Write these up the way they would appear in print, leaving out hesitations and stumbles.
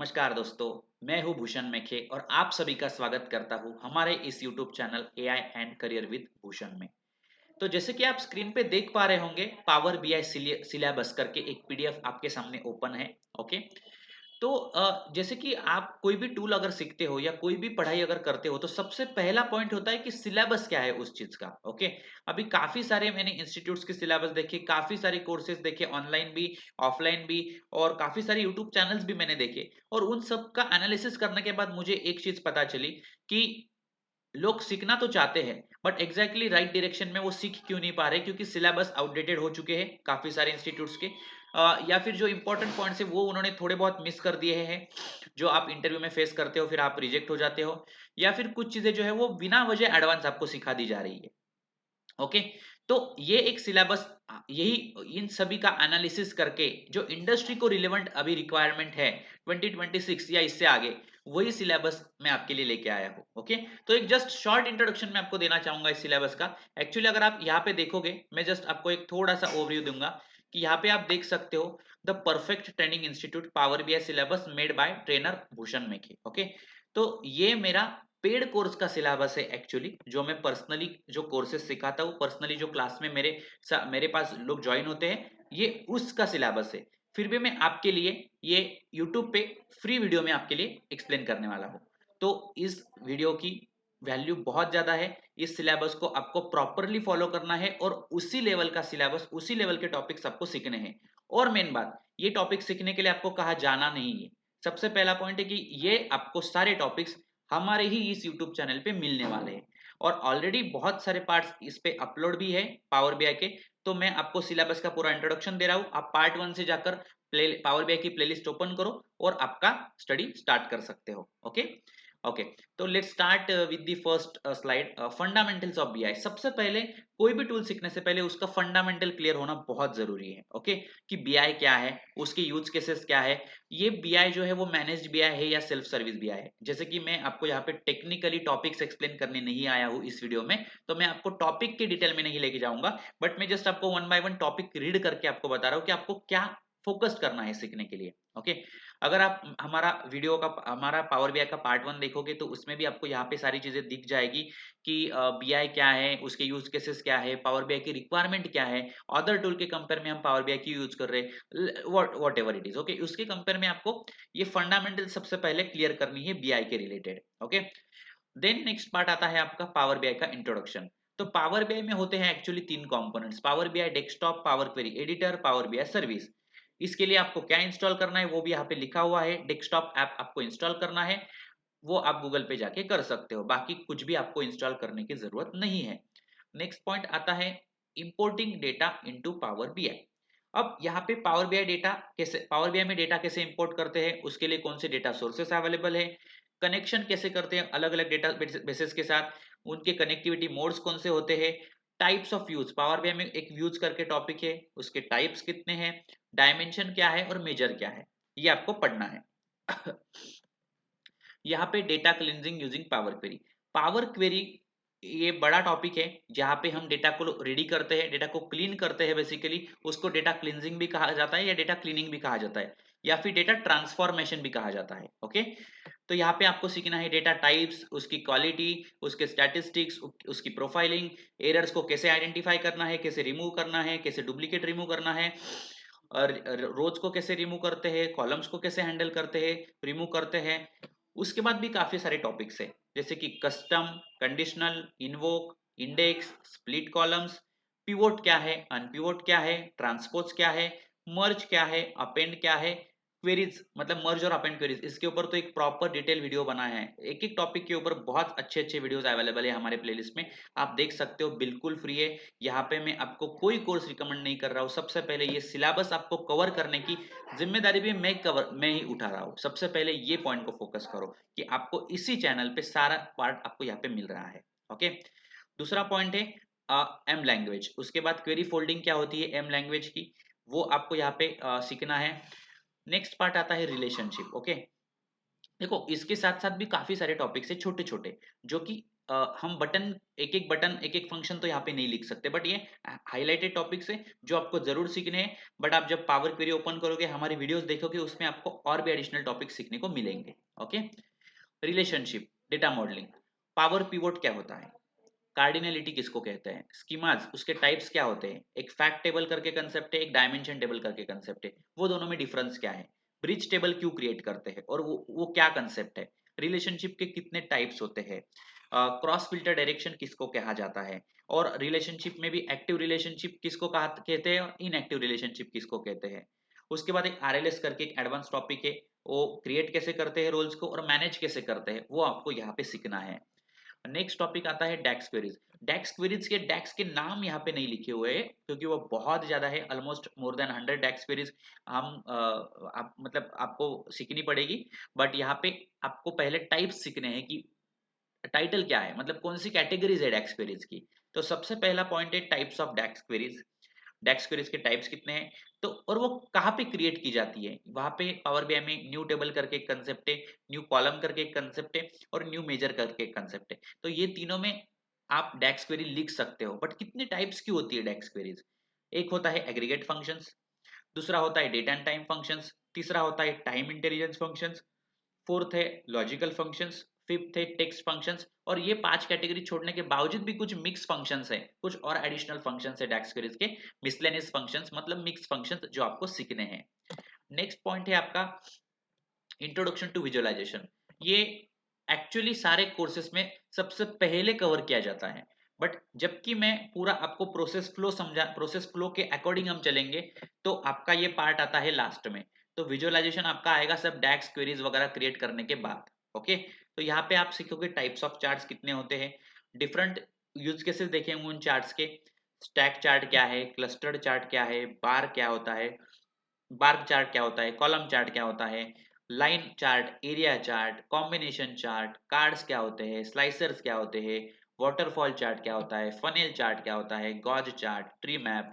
नमस्कार दोस्तों, मैं हूं भूषण मेखे और आप सभी का स्वागत करता हूं हमारे इस YouTube channel AI and career with Bhushan में। तो जैसे कि आप स्क्रीन पे देख पा रहे होंगे, पावर बीआई सिलेबस करके एक पीडीएफ आपके सामने ओपन है। ओके, तो जैसे कि आप कोई भी टूल अगर सीखते हो या कोई भी पढ़ाई अगर करते हो तो सबसे पहला पॉइंट होता है कि सिलेबस क्या है उस चीज का। ओके, अभी काफी सारे मैंने इंस्टीट्यूट्स के सिलेबस देखे, काफी सारे कोर्सेज देखे, ऑनलाइन भी ऑफलाइन भी, और काफी सारे यूट्यूब चैनल्स भी मैंने देखे। और उन सब का एनालिसिस करने के बाद मुझे एक चीज पता चली कि लोग सीखना तो चाहते हैं बट एग्जैक्टली राइट डायरेक्शन में वो सीख क्यों नहीं पा रहे, क्योंकि सिलेबस आउटडेटेड हो चुके हैं काफी सारे इंस्टीट्यूट्स के। या फिर जो इंपॉर्टेंट पॉइंट्स है वो उन्होंने थोड़े बहुत मिस कर दिए हैं, जो आप इंटरव्यू में फेस करते हो, फिर आप रिजेक्ट हो जाते हो। या फिर कुछ चीजें जो है वो बिना वजह एडवांस आपको सिखा दी जा रही है। ओके, तो ये एक सिलेबस, यही इन सभी का एनालिसिस करके जो इंडस्ट्री को रिलेवेंट अभी रिक्वायरमेंट है 2026 या इससे आगे, वही सिलेबस मैं आपके लिए लेके आया हूँ। ओके, तो एक जस्ट शॉर्ट इंट्रोडक्शन मैं आपको देना चाहूंगा इस सिलेबस का। एक्चुअली अगर आप यहाँ पे देखोगे, मैं जस्ट आपको एक थोड़ा सा ओवरव्यू दूंगा कि यहाँ पे आप देख सकते हो the perfect training institute power BI syllabus made by trainer Bhushan Mekhe. Okay, तो ये मेरा पेड कोर्स का सिलेबस है एक्चुअली, जो मैं पर्सनली जो कोर्सेज सिखाता हूँ, पर्सनली जो क्लास में मेरे पास लोग ज्वाइन होते हैं, ये उसका सिलेबस है। फिर भी मैं आपके लिए ये यूट्यूब पे फ्री वीडियो में आपके लिए एक्सप्लेन करने वाला हूँ। तो इस वीडियो की वैल्यू बहुत ज्यादा है। इस सिलेबस को आपको प्रॉपरली फॉलो करना है और उसी लेवल का सिलेबस, उसी लेवल के टॉपिक्स आपको सीखने हैं। और मेन बात, ये टॉपिक सीखने के लिए आपको कहा जाना नहीं है। सबसे पहला पॉइंट है कि ये आपको सारे टॉपिक्स हमारे ही इस YouTube चैनल पे मिलने वाले हैं। और ऑलरेडी बहुत सारे पार्ट्स इस पे अपलोड भी है पावर बीआई के। तो मैं आपको सिलेबस का पूरा इंट्रोडक्शन दे रहा हूँ, आप पार्ट 1 से जाकर पावर बीआई की प्लेलिस्ट ओपन करो और आपका स्टडी स्टार्ट कर सकते हो। ओके, ओके, तो let's start with the first slide, fundamentals of BI. सबसे पहले कोई भी टूल सीखने से पहले उसका फंडामेंटल क्लियर होना बहुत जरूरी है। ओके, कि बीआई क्या है, उसके यूज केसेस क्या है, ये बीआई जो है वो मैनेज्ड बीआई है या सेल्फ सर्विस बीआई है। जैसे कि मैं आपको यहाँ पे टेक्निकली टॉपिक्स एक्सप्लेन करने नहीं आया हूँ इस वीडियो में, तो मैं आपको टॉपिक के डिटेल में नहीं लेके जाऊंगा, बट मैं जस्ट आपको one by one topic read करके आपको बता रहा हूँ कि आपको क्या फोकस करना है सीखने के लिए। ओके, अगर आप हमारा पावर बीआई का पार्ट 1 देखोगे तो उसमें भी आपको यहाँ पे सारी चीजें दिख जाएगी कि बीआई क्या है, उसके यूज केसेस क्या है, पावर बीआई की रिक्वायरमेंट क्या है, अदर टूल के कंपेयर में हम पावर बीआई की यूज कर रहे हैं, what ever it is. Okay, उसके कंपेयर में आपको ये फंडामेंटल सबसे पहले क्लियर करनी है बीआई के related. Okay, then next part आता है आपका पावर बीआई का इंट्रोडक्शन। तो पावर बीआई में होते हैं एक्चुअली तीन components, Power BI desktop, Power Query editor, Power BI service. इसके लिए आपको क्या इंस्टॉल करना है वो भी यहाँ पे लिखा हुआ है। डेस्कटॉप ऐप आपको इंस्टॉल करना है, वो आप गूगल पे जाके कर सकते हो, बाकी कुछ भी आपको इंस्टॉल करने की जरूरत नहीं है। नेक्स्ट पॉइंट आता है importing data into power BI. अब यहाँ पे पावर बीआई में डेटा कैसे इंपोर्ट करते हैं, उसके लिए कौन से डेटा सोर्सेस अवेलेबल है, कनेक्शन कैसे करते हैं अलग अलग डेटा बेसेस के साथ, उनके कनेक्टिविटी मोड्स कौन से होते हैं, types of views, power BI में एक व्यूज करके टॉपिक है, उसके टाइप्स कितने हैं, डायमेंशन क्या है और मेजर क्या है, ये आपको पढ़ना है। यहाँ पे data cleansing using power query. Power query ये बड़ा टॉपिक है जहाँ पे हम डेटा को रेडी करते हैं, डेटा को क्लीन करते हैं। बेसिकली उसको डेटा क्लिनजिंग भी कहा जाता है या डेटा क्लीनिंग भी कहा जाता है या फिर डेटा ट्रांसफॉर्मेशन भी कहा जाता है। ओके, तो यहाँ पे आपको सीखना है डेटा टाइप्स, उसकी क्वालिटी, उसके स्टैटिस्टिक्स, उसकी प्रोफाइलिंग, एरर्स को कैसे आइडेंटिफाई करना है, कैसे रिमूव करना है, कैसे डुप्लीकेट रिमूव करना है, और रोज को कैसे रिमूव करते हैं, कॉलम्स को कैसे हैंडल करते हैं, रिमूव करते हैं। उसके बाद भी काफी सारे टॉपिक्स है, जैसे कि custom, conditional, invoke, index, split columns, pivot क्या है, अनपिवोट क्या है, ट्रांसपोज क्या है, मर्ज क्या है, अपेंड क्या है, क्वेरीज मतलब मर्ज और अपेंड क्वेरीज, इसके ऊपर तो एक प्रॉपर डिटेल वीडियो बनाया है। एक एक टॉपिक के ऊपर बहुत अच्छे अच्छे वीडियोस अवेलेबल है हमारे प्लेलिस्ट में, आप देख सकते हो, बिल्कुल फ्री है। यहाँ पे मैं आपको कोई कोर्स रिकमेंड नहीं कर रहा हूँ, सबसे पहले ये सिलेबस आपको कवर करने की जिम्मेदारी भी मैं ही उठा रहा हूँ। सबसे पहले ये पॉइंट को फोकस करो कि आपको इसी चैनल पे सारा पार्ट आपको यहाँ पे मिल रहा है। ओके, दूसरा पॉइंट है एम लैंग्वेज, उसके बाद क्वेरी फोल्डिंग क्या होती है एम लैंग्वेज की, वो आपको यहाँ पे सीखना है। नेक्स्ट पार्ट आता है रिलेशनशिप। ओके, देखो इसके साथ साथ भी काफी सारे टॉपिक्स है छोटे छोटे, जो कि हम बटन एक एक फंक्शन तो यहाँ पे नहीं लिख सकते, बट ये हाईलाइटेड टॉपिक्स है जो आपको जरूर सीखने हैं। बट आप जब पावर क्वेरी ओपन करोगे, हमारी वीडियोस देखोगे, उसमें आपको और भी एडिशनल टॉपिक सीखने को मिलेंगे। Okay, relationship, data modelling, power pivot क्या होता है, कार्डिनलिटी किसको कहते हैं, स्कीमाज उसके टाइप्स क्या होते हैं, एक फैक्ट टेबल करके कंसेप्ट है, एक डायमेंशन टेबल करके कंसेप्ट है, वो दोनों में डिफरेंस क्या है, ब्रिज टेबल क्यों क्रिएट करते हैं और वो क्या कंसेप्ट है, रिलेशनशिप के कितने टाइप्स होते हैं, क्रॉस फिल्टर डायरेक्शन किसको कहा जाता है, और रिलेशनशिप में भी एक्टिव रिलेशनशिप किसको कहा कहते हैं और इनएक्टिव रिलेशनशिप किसको कहते हैं। उसके बाद एक आरएलएस करके एक एडवांस टॉपिक है, वो क्रिएट कैसे करते हैं रोल्स को और मैनेज कैसे करते हैं, वो आपको यहाँ पे सीखना है। नेक्स्ट टॉपिक आता है डैक्स क्वेरीज। डैक्स के नाम यहाँ पे नहीं लिखे हुए हैं क्योंकि वो बहुत ज्यादा है, ऑलमोस्ट मोर देन 100 डैक्स क्वेरीज मतलब आपको सीखनी पड़ेगी। बट यहाँ पे आपको पहले टाइप्स सीखने हैं कि टाइटल क्या है, मतलब कौन सी कैटेगरीज है डैक्स क्वेरीज की। तो सबसे पहला पॉइंट है types of DAX queries. DAX queries के टाइप्स कितने हैं, तो और वो कहाँ पे क्रिएट की जाती है, वहां पे पावर बीआई में न्यू टेबल करके एक कंसेप्ट है, न्यू कॉलम करके एक कंसेप्ट है, और न्यू मेजर करके एक कंसेप्ट है। तो ये तीनों में आप डैक्स क्वेरी लिख सकते हो। बट कितने टाइप्स की होती है डैक्स क्वेरीज, एक होता है एग्रीगेट फंक्शंस, दूसरा होता है डेट एंड टाइम फंक्शंस, तीसरा होता है टाइम इंटेलिजेंस फंक्शंस, फोर्थ है लॉजिकल फंक्शंस, फिफ्थ है टेक्स्ट फंक्शंस। और ये 5 कैटेगरी छोड़ने के बावजूद भी कुछ मिक्स फंक्शंस है, कुछ और एडिशनल फंक्शंस है डैक्स क्वेरीज के, मिसलेनियस फंक्शंस मतलब मिक्स फंक्शंस जो आपको सीखने हैं। नेक्स्ट पॉइंट है आपका इंट्रोडक्शन टू विजुअलाइजेशन। ये एक्चुअली सारे कोर्सेस में सबसे पहले कवर किया जाता है, बट जबकि मैं पूरा आपको प्रोसेस फ्लो के अकॉर्डिंग हम चलेंगे, तो आपका ये पार्ट आता है लास्ट में। तो विजुअलाइजेशन आपका आएगा सब डैक्स क्वेरीज वगैरह क्रिएट करने के बाद। ओके, तो यहाँ पे आप सीखोगे टाइप्स ऑफ चार्ट्स कितने होते हैं, डिफरेंट यूज केसेस देखेंगे उन चार्ट्स के, स्टैक चार्ट क्या है, क्लस्टर्ड चार्ट क्या है, बार क्या होता है, बार चार्ट क्या होता है, कॉलम चार्ट क्या होता है, line chart, area chart, combination chart, cards क्या होते हैं, स्लाइसर्स क्या होते हैं, वाटरफॉल चार्ट क्या होता है, फनेल चार्ट क्या होता है, गॉज चार्ट, ट्री मैप,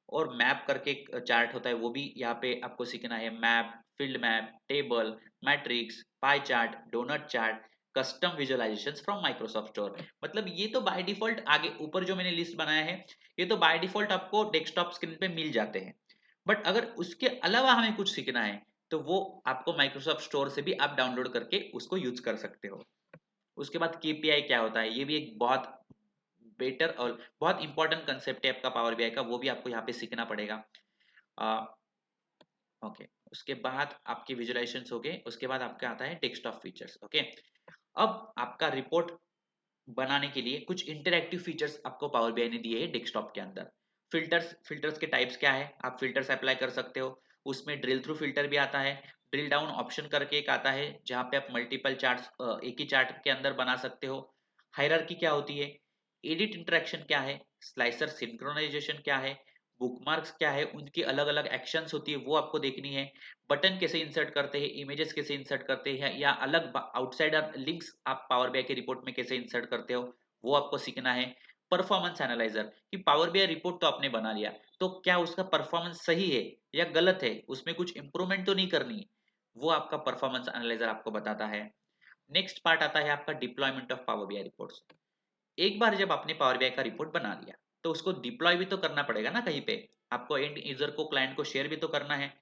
और मैप करके एक चार्ट होता है, वो भी यहाँ पे आपको सीखना है, map, field map, table, matrix, pie chart, donut chart, custom visualisations from Microsoft store. मतलब ये तो बाय डिफॉल्ट आगे ऊपर जो मैंने लिस्ट बनाया है, ये तो बाय डिफॉल्ट आपको डेस्कटॉप स्क्रीन पे मिल जाते हैं। बट अगर उसके अलावा हमें कुछ सीखना है, तो वो आपको माइक्रोसॉफ्ट स्टोर से भी आप डाउनलोड करके उसको यूज कर सकते हो। उसके बाद केपीआई क्या होता है, ये भी एक बहुत बेटर और बहुत इंपॉर्टेंट कंसेप्ट है आपका पावर बीआई का, वो भी आपको यहाँ पे सीखना पड़ेगा। ओके, उसके बाद आपके विजुअलाइजेशन हो गए, उसके बाद आपका आता है डेस्कटॉप फीचर्स। ओके, अब आपका रिपोर्ट बनाने के लिए कुछ इंटरैक्टिव फीचर्स आपको पावर बीआई ने दिए हैं डेस्कटॉप के अंदर। फिल्टर्स के टाइप्स क्या है, आप फिल्टर्स अप्लाई कर सकते हो। उसमें ड्रिल थ्रू फिल्टर भी आता है, ड्रिल डाउन ऑप्शन करके एक आता है जहाँ पे आप मल्टीपल चार्ट्स एक ही चार्ट के अंदर बना सकते हो। हायरार्की क्या होती है, एडिट इंटरेक्शन क्या है, स्लाइसर सिंक्रोनाइजेशन क्या है, बुकमार्क्स क्या है, उनकी अलग अलग एक्शंस होती है वो आपको देखनी है। बटन कैसे इंसर्ट करते हैं, इमेजेस कैसे इंसर्ट करते हैं, या अलग आउटसाइडर लिंक्स आप पावर बीआई के रिपोर्ट में कैसे इंसर्ट करते हो, वो आपको सीखना है। परफॉर्मेंस एनालाइजर, कि पावर बीआई रिपोर्ट तो आपने बना लिया, तो क्या उसका परफॉर्मेंस सही है या गलत है, उसमें कुछ इंप्रूवमेंट तो नहीं करनी, वो आपका परफॉर्मेंस एनालाइजर आपको बताता है। नेक्स्ट पार्ट आता है आपका deployment of power BI reports. एक बार जब आपने पावर बीआई का रिपोर्ट बना लिया, तो उसको डिप्लॉय भी तो करना पड़ेगा ना कहीं पे, आपको एंड यूजर को, क्लाइंट को शेयर भी तो करना है।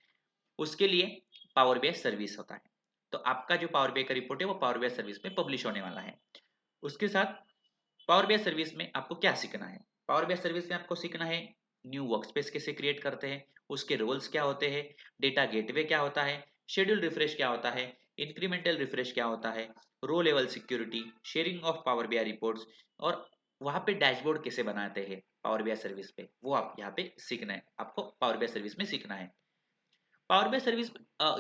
उसके लिए पावर बीआई सर्विस होता है। तो आपका जो पावर बीआई का रिपोर्ट है वो पावर बीआई सर्विस में पब्लिश होने वाला है। उसके साथ पावर बीआई सर्विस में आपको क्या सीखना है, पावर बीआई सर्विस में आपको सीखना है न्यू वर्कस्पेस कैसे क्रिएट करते हैं, उसके रोल्स क्या होते हैं, डेटा गेटवे क्या होता है, शेड्यूल रिफ्रेश क्या होता है, इंक्रीमेंटल रिफ्रेश क्या होता है, row level security, sharing of power BI reports, और वहां पे डैशबोर्ड कैसे बनाते हैं पावर बीआई सर्विस पे, वो आप यहाँ पे सीखना है, आपको पावर बीआई सर्विस में सीखना है। पावर बीआई सर्विस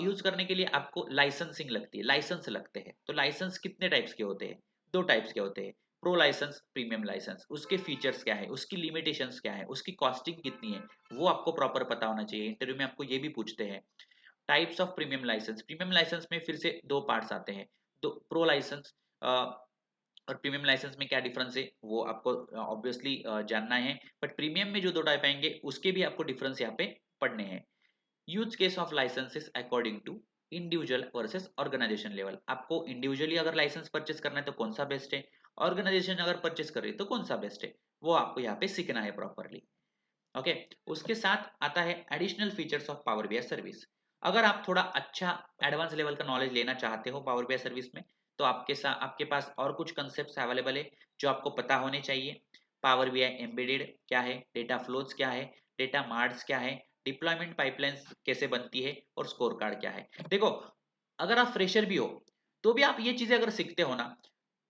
यूज करने के लिए आपको लाइसेंसिंग लगती है, लाइसेंस लगते हैं। तो लाइसेंस कितने टाइप्स के होते हैं, 2 टाइप्स के होते हैं, प्रो लाइसेंस, प्रीमियम लाइसेंस। उसके फीचर्स क्या है, उसकी लिमिटेशंस क्या है, उसकी कॉस्टिंग कितनी है, वो आपको प्रॉपर पता होना चाहिए। इंटरव्यू में आपको ये भी पूछते हैं। टाइप्स ऑफ प्रीमियम लाइसेंस में फिर से 2 पार्ट्स आते हैं। तो प्रो लाइसेंस और प्रीमियम लाइसेंस में क्या डिफरेंस है, वो आपको ऑब्वियसली जानना है। बट प्रीमियम में जो 2 टाइप आएंगे उसके भी आपको डिफरेंस यहाँ पे पढ़ने हैं। Use case of licences according to individual versus organisation level. आपको इंडिविजुअली अगर लाइसेंस परचेस करना है तो कौन सा बेस्ट है, ऑर्गेनाइजेशन अगर परचेस कर रही है तो कौन सा बेस्ट है, वो आपको यहाँ पे सीखना है प्रॉपरली। ओके, उसके साथ आता है additional features of power BI service. अगर आप थोड़ा अच्छा एडवांस लेवल का नॉलेज लेना चाहते हो पावर बीआई सर्विस में, तो आपके पास और कुछ कंसेप्ट अवेलेबल है जो आपको पता होने चाहिए। पावर बीआई एम्बेडेड क्या है, डेटा फ्लोज क्या है, डेटा मार्ट्स क्या है, डिप्लॉयमेंट पाइपलाइंस कैसे बनती है और स्कोर कार्ड क्या है। देखो, अगर आप फ्रेशर भी हो तो भी आप ये चीजें अगर सीखते हो ना,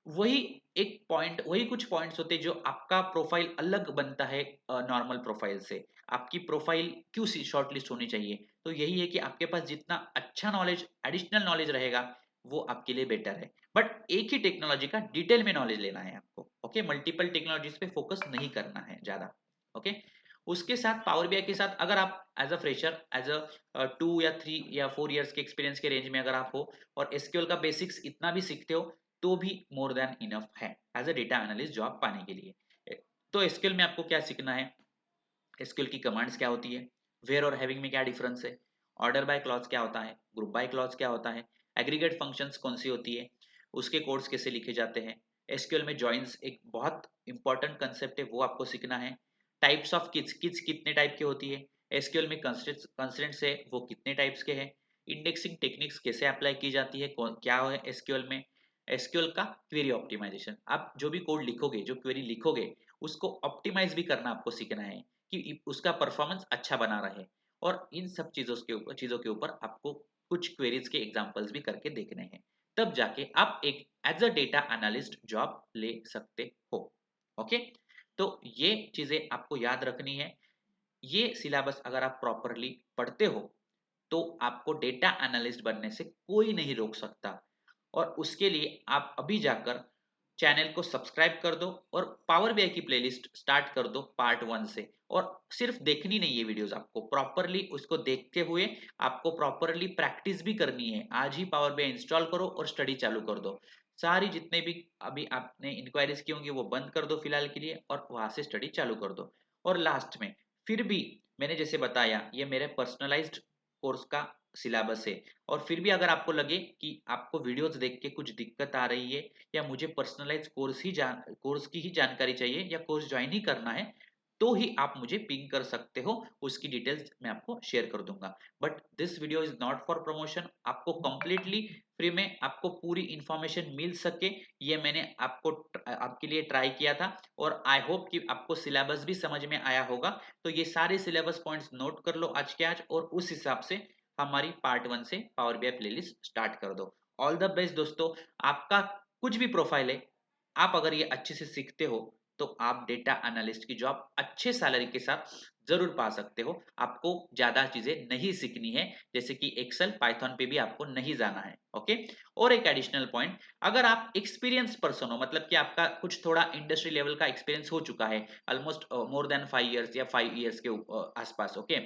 वही एक पॉइंट, वही कुछ पॉइंट्स होते हैं जो आपका प्रोफाइल अलग बनता है नॉर्मल प्रोफाइल से। आपकी प्रोफाइल क्यों शॉर्टलिस्ट होनी चाहिए, तो यही है कि आपके पास जितना अच्छा नॉलेज, एडिशनल नॉलेज रहेगा, वो आपके लिए बेटर है। बट एक ही टेक्नोलॉजी का डिटेल में नॉलेज लेना है आपको। ओके, मल्टीपल टेक्नोलॉजीज पे फोकस नहीं करना है ज्यादा। ओके, उसके साथ पावर बीआई के साथ अगर आप as a fresher, as a 2 या 3 या 4 इयर्स के एक्सपीरियंस के रेंज में अगर आप हो और एसक्यूएल का बेसिक्स इतना भी सीखते हो, तो भी मोर देन इनफ है as a data analyst job पाने के लिए। तो एसक्यूएल में आपको क्या सीखना है, एसक्यूएल की कमांड्स क्या होती है, वेयर और हैविंग में क्या डिफरेंस है, ऑर्डर बाय क्लॉज क्या होता है, ग्रुप बाय क्लॉज क्या होता है, एग्रीगेट फंक्शंस कौन सी होती है, उसके कोड्स कैसे लिखे जाते हैं। एसक्यूएल में जॉइंस एक बहुत इंपॉर्टेंट कंसेप्ट है, वो आपको सीखना है। टाइप्स ऑफ किड्स, किड्स कितने टाइप की होती है, एसक्यूएल में कंस्ट्रेंट्स है वो कितने टाइप्स के हैं, इंडेक्सिंग टेक्निक्स कैसे अप्लाई की जाती है, क्या है एसक्यूएल में, एसक्यूएल का क्वेरी ऑप्टिमाइजेशन। आप जो भी कोड लिखोगे, जो क्वेरी लिखोगे, उसको ऑप्टिमाइज भी करना आपको सीखना है कि उसका परफॉर्मेंस अच्छा बना रहे। और इन सब चीजों के ऊपर आपको कुछ क्वेरीज के एग्जांपल्स भी करके देखने हैं, तब जाके आप एक as a data analyst job ले सकते हो। ओके, तो ये चीजें आपको याद रखनी है। ये सिलेबस अगर आप प्रॉपरली पढ़ते हो तो आपको डेटा एनालिस्ट बनने से कोई नहीं रोक सकता। और उसके लिए आप अभी जाकर चैनल को सब्सक्राइब कर दो और पावर बीआई की प्लेलिस्ट स्टार्ट कर दो पार्ट 1 से। और सिर्फ देखनी नहीं है वीडियोस, आपको प्रॉपरली उसको देखते हुए आपको प्रॉपरली प्रैक्टिस भी करनी है। आज ही पावर बीआई इंस्टॉल करो और स्टडी चालू कर दो। सारी जितने भी अभी आपने इंक्वायरीज की होंगी वो बंद कर दो फिलहाल के लिए और वहां से स्टडी चालू कर दो। और लास्ट में फिर भी मैंने जैसे बताया, ये मेरे पर्सनलाइज्ड कोर्स का सिलेबस है। और फिर भी अगर आपको लगे कि आपको वीडियोस देख के कुछ दिक्कत आ रही है या मुझे पर्सनलाइज कोर्स की ही जानकारी चाहिए या कोर्स ज्वाइन ही करना है, तो ही आप मुझे पिंग कर सकते हो, उसकी डिटेल्स मैं आपको शेयर कर दूंगा। But this video is not for promotion, आपको कंप्लीटली फ्री में आपको पूरी इंफॉर्मेशन मिल सके, ये मैंने आपके लिए ट्राई किया था। और आई होप कि आपको सिलेबस भी समझ में आया होगा। तो ये सारे सिलेबस पॉइंट्स नोट कर लो आज के आज, और उस हिसाब से हमारी पार्ट 1 से पावर बीआई प्लेलिस्ट स्टार्ट कर दो। ऑल द बेस्ट दोस्तों। आपका कुछ भी प्रोफाइल है, आप अगर ये अच्छे से सीखते हो तो आप डेटा एनालिस्ट की जॉब अच्छे सैलरी के साथ जरूर पा सकते हो। आपको ज्यादा चीजें नहीं सीखनी है, जैसे कि एक्सेल पाइथन पे भी आपको नहीं जाना है। ओके, और एक एडिशनल पॉइंट, अगर आप एक्सपीरियंस पर्सन हो, मतलब कि आपका कुछ थोड़ा इंडस्ट्री लेवल का एक्सपीरियंस हो चुका है, ऑलमोस्ट मोर देन 5 इयर्स या 5 इयर्स के आसपास, ओके,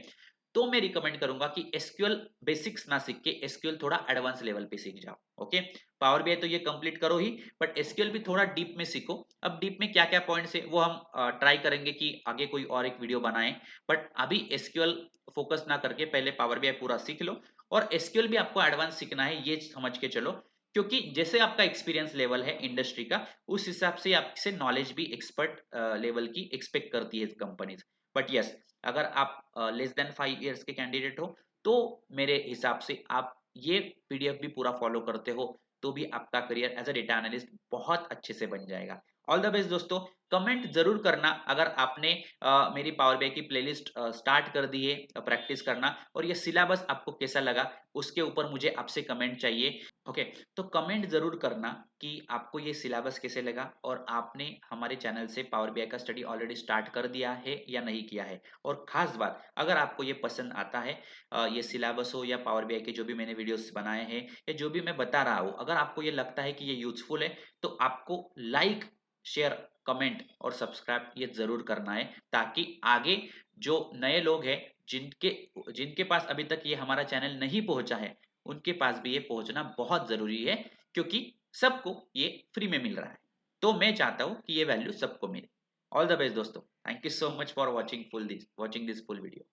तो मैं रिकमेंड करूंगा कि एसक्यूएल बेसिक्स ना सीख के एसक्यूएल थोड़ा एडवांस लेवल पे सीख जाओ। ओके, पावर बीआई तो ये कंप्लीट करो ही, बट एसक्यूएल भी थोड़ा डीप में सीखो। अब डीप में क्या क्या पॉइंट्स है वो हम ट्राई करेंगे कि आगे कोई और एक वीडियो बनाएं। बट अभी एसक्यूएल फोकस ना करके पहले पावर बीआई पूरा सीख लो। और एसक्यूएल भी आपको एडवांस सीखना है, ये समझ के चलो, क्योंकि जैसे आपका एक्सपीरियंस लेवल है इंडस्ट्री का, उस हिसाब से आपसे नॉलेज भी एक्सपर्ट लेवल की एक्सपेक्ट करती है कंपनीज। बट यस, अगर आप लेस देन 5 इयर्स के कैंडिडेट हो, तो मेरे हिसाब से आप ये पीडीएफ भी पूरा फॉलो करते हो, तो भी आपका career as a data analyst बहुत अच्छे से बन जाएगा। ऑल द बेस्ट दोस्तों। कमेंट जरूर करना अगर आपने मेरी पावर बीआई की प्लेलिस्ट स्टार्ट कर दी है प्रैक्टिस करना, और ये सिलेबस आपको कैसा लगा उसके ऊपर मुझे आपसे कमेंट चाहिए। ओके, तो कमेंट जरूर करना कि आपको ये सिलेबस कैसे लगा और आपने हमारे चैनल से पावर बीआई का स्टडी ऑलरेडी स्टार्ट कर दिया है या नहीं किया है। और खास बात, अगर आपको ये पसंद आता है, ये सिलेबस हो या पावर बीआई के जो भी मैंने वीडियोस बनाए हैं या जो भी मैं बता रहा हूँ, अगर आपको ये लगता है कि ये यूजफुल है, तो आपको लाइक, शेयर, कमेंट और सब्सक्राइब ये जरूर करना है, ताकि आगे जो नए लोग हैं, जिनके जिनके पास अभी तक ये हमारा चैनल नहीं पहुंचा है, उनके पास भी ये पहुंचना बहुत जरूरी है, क्योंकि सबको ये फ्री में मिल रहा है। तो मैं चाहता हूं कि ये वैल्यू सबको मिले। ऑल द बेस्ट दोस्तों। Thank you so much for watching this full video.